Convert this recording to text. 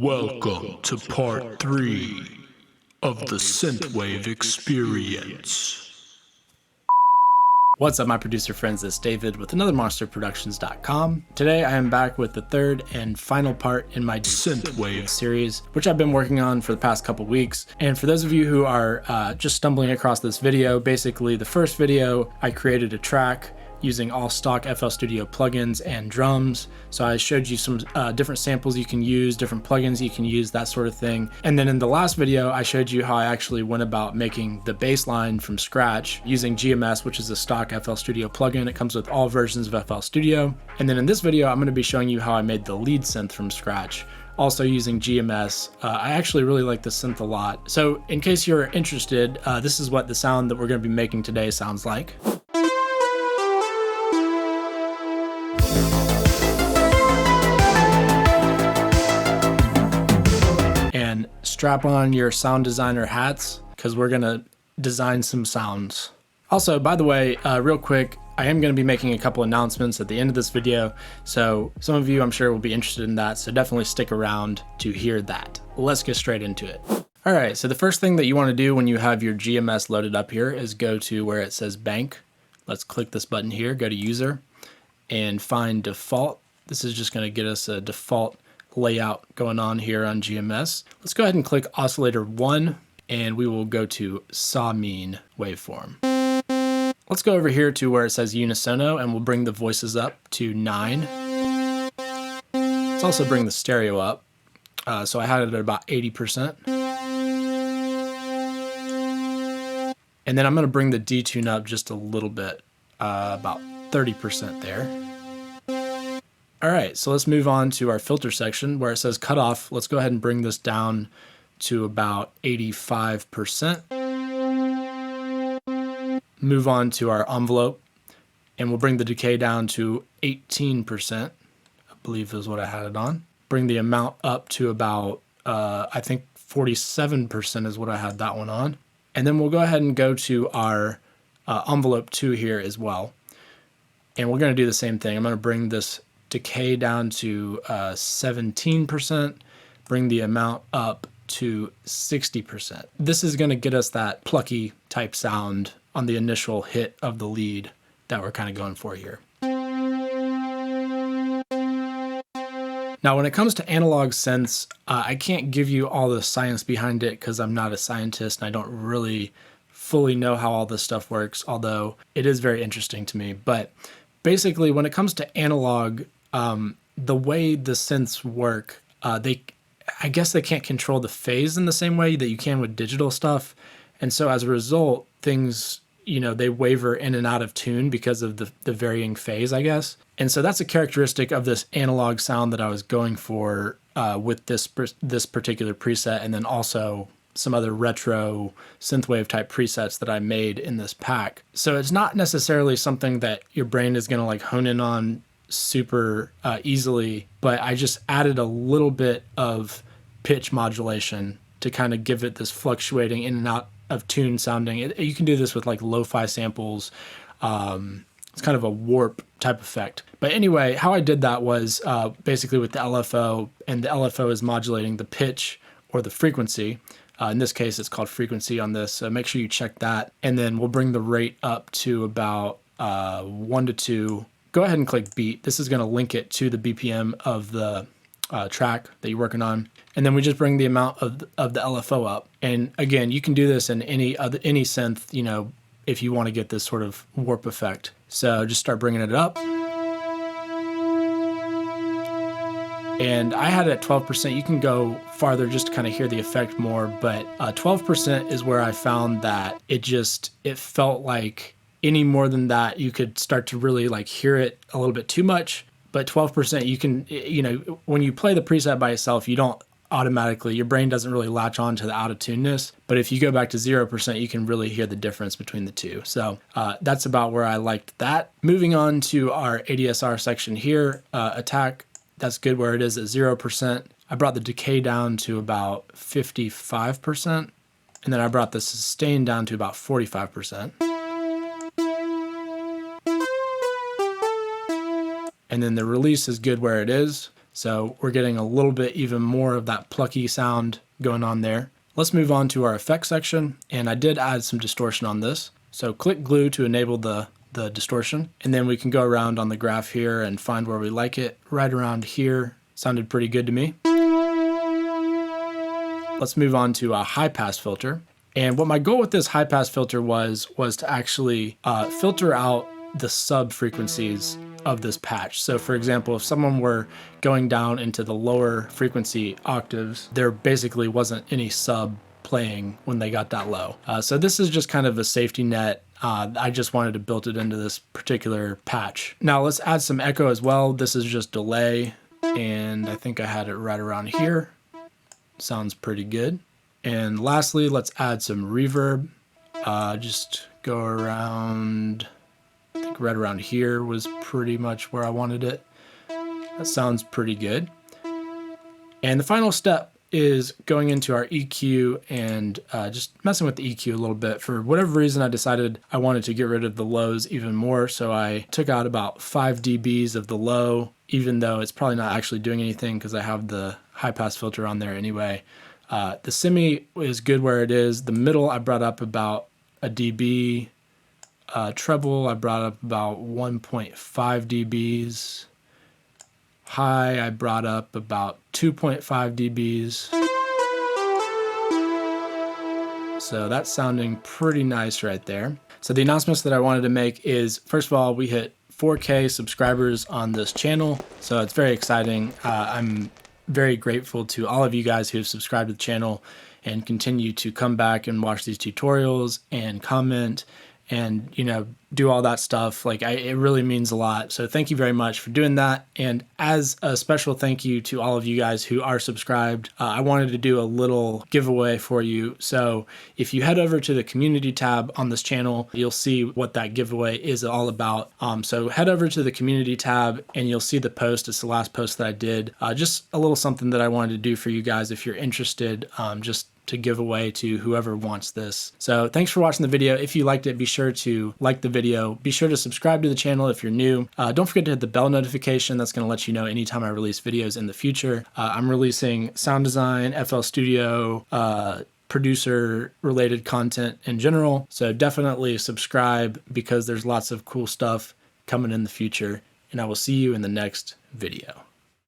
Welcome to part 3 of the Synthwave experience. What's up, my producer friends? It's David with another monsterproductions.com. Today I am back with the third and final part in my Synthwave series, which I've been working on for the past couple weeks. And for those of you who are just stumbling across this video, basically the first video I created a track using all stock FL Studio plugins and drums. So I showed you some different samples you can use, different plugins you can use, that sort of thing. And then in the last video, I showed you how I actually went about making the bass line from scratch using GMS, which is a stock FL Studio plugin. It comes with all versions of FL Studio. And then in this video, I'm gonna be showing you how I made the lead synth from scratch, also using GMS. I actually really like the synth a lot. So in case you're interested, this is what the sound that we're gonna be making today sounds like. And strap on your sound designer hats because we're gonna design some sounds. Also, by the way, real quick, I am gonna be making a couple announcements at the end of this video. So some of you I'm sure will be interested in that. So definitely stick around to hear that. Let's get straight into it. All right, so the first thing that you wanna do when you have your GMS loaded up here is go to where it says bank. Let's click this button here, go to user and find default. This is just gonna get us a default layout going on here on GMS. Let's go ahead and click oscillator 1 and we will go to saw mean waveform. Let's go over here to where it says unisono and we'll bring the voices up to 9. Let's also bring the stereo up. So I had it at about 80%. And then I'm gonna bring the detune up just a little bit, about 30% there. All right, so let's move on to our filter section where it says cutoff. Let's go ahead and bring this down to about 85%. Move on to our envelope and we'll bring the decay down to 18%, I believe is what I had it on. Bring the amount up to about, I think 47% is what I had that one on. And then we'll go ahead and go to our envelope 2 here as well. And we're gonna do the same thing. I'm gonna bring this decay down to 17%, bring the amount up to 60%. This is gonna get us that plucky type sound on the initial hit of the lead that we're kind of going for here. Now, when it comes to analog synths, I can't give you all the science behind it because I'm not a scientist and I don't really fully know how all this stuff works, although it is very interesting to me. But basically, when it comes to analog, the way the synths work, I guess they can't control the phase in the same way that you can with digital stuff. And so as a result, things, they waver in and out of tune because of the varying phase, I guess. And so that's a characteristic of this analog sound that I was going for with this particular preset, and then also some other retro synthwave type presets that I made in this pack. So it's not necessarily something that your brain is gonna like hone in on super easily, but I just added a little bit of pitch modulation to kind of give it this fluctuating in and out of tune sounding. You can do this with like lo-fi samples. It's kind of a warp type effect. But anyway, how I did that was basically with the LFO, and the LFO is modulating the pitch or the frequency. In this case, it's called frequency on this, so make sure you check that. And then we'll bring the rate up to about 1 to 2. Go ahead and click beat. This is gonna link it to the BPM of the track that you're working on. And then we just bring the amount of the LFO up. And again, you can do this in any synth, if you wanna get this sort of warp effect. So just start bringing it up. And I had it at 12%. You can go farther just to kind of hear the effect more, but 12% is where I found that it felt like any more than that, you could start to really like hear it a little bit too much. But 12%, you can, when you play the preset by itself, you don't automatically, your brain doesn't really latch on to the out of tuneness. But if you go back to 0%, you can really hear the difference between the two. So that's about where I liked that. Moving on to our ADSR section here, attack, that's good where it is at 0%. I brought the decay down to about 55%. And then I brought the sustain down to about 45%. And then the release is good where it is. So we're getting a little bit even more of that plucky sound going on there. Let's move on to our effects section, and I did add some distortion on this. So click glue to enable the distortion, and then we can go around on the graph here and find where we like it. Right around here sounded pretty good to me. Let's move on to a high pass filter. And what my goal with this high pass filter was to actually filter out the sub frequencies of this patch. So for example, if someone were going down into the lower frequency octaves, there basically wasn't any sub playing when they got that low. So this is just kind of a safety net. I just wanted to build it into this particular patch. Now let's add some echo as well. This is just delay, and I think I had it right around here. Sounds pretty good. And lastly, let's add some reverb. Just go around, I think right around here was pretty much where I wanted it. That sounds pretty good. And the final step is going into our EQ and just messing with the EQ a little bit. For whatever reason, I decided I wanted to get rid of the lows even more. So I took out about 5 dBs of the low, even though it's probably not actually doing anything because I have the high pass filter on there anyway. The semi is good where it is. The middle I brought up about a dB. Treble I brought up about 1.5 dBs. High I brought up about 2.5 dBs. So that's sounding pretty nice right there. So the announcements that I wanted to make is, first of all, we hit 4K subscribers on this channel. So it's very exciting. I'm very grateful to all of you guys who have subscribed to the channel and continue to come back and watch these tutorials and comment and, you know, do all that stuff. Like, it really means a lot. So thank you very much for doing that. And as a special thank you to all of you guys who are subscribed, I wanted to do a little giveaway for you. So if you head over to the community tab on this channel, you'll see what that giveaway is all about. So head over to the community tab and you'll see the post. It's the last post that I did. Just a little something that I wanted to do for you guys if you're interested, just to give away to whoever wants this. So thanks for watching the video. If you liked it, be sure to like the video. Be sure to subscribe to the channel if you're new. Don't forget to hit the bell notification. That's going to let you know anytime I release videos in the future. I'm releasing sound design, FL Studio, producer related content in general. So definitely subscribe because there's lots of cool stuff coming in the future. And I will see you in the next video.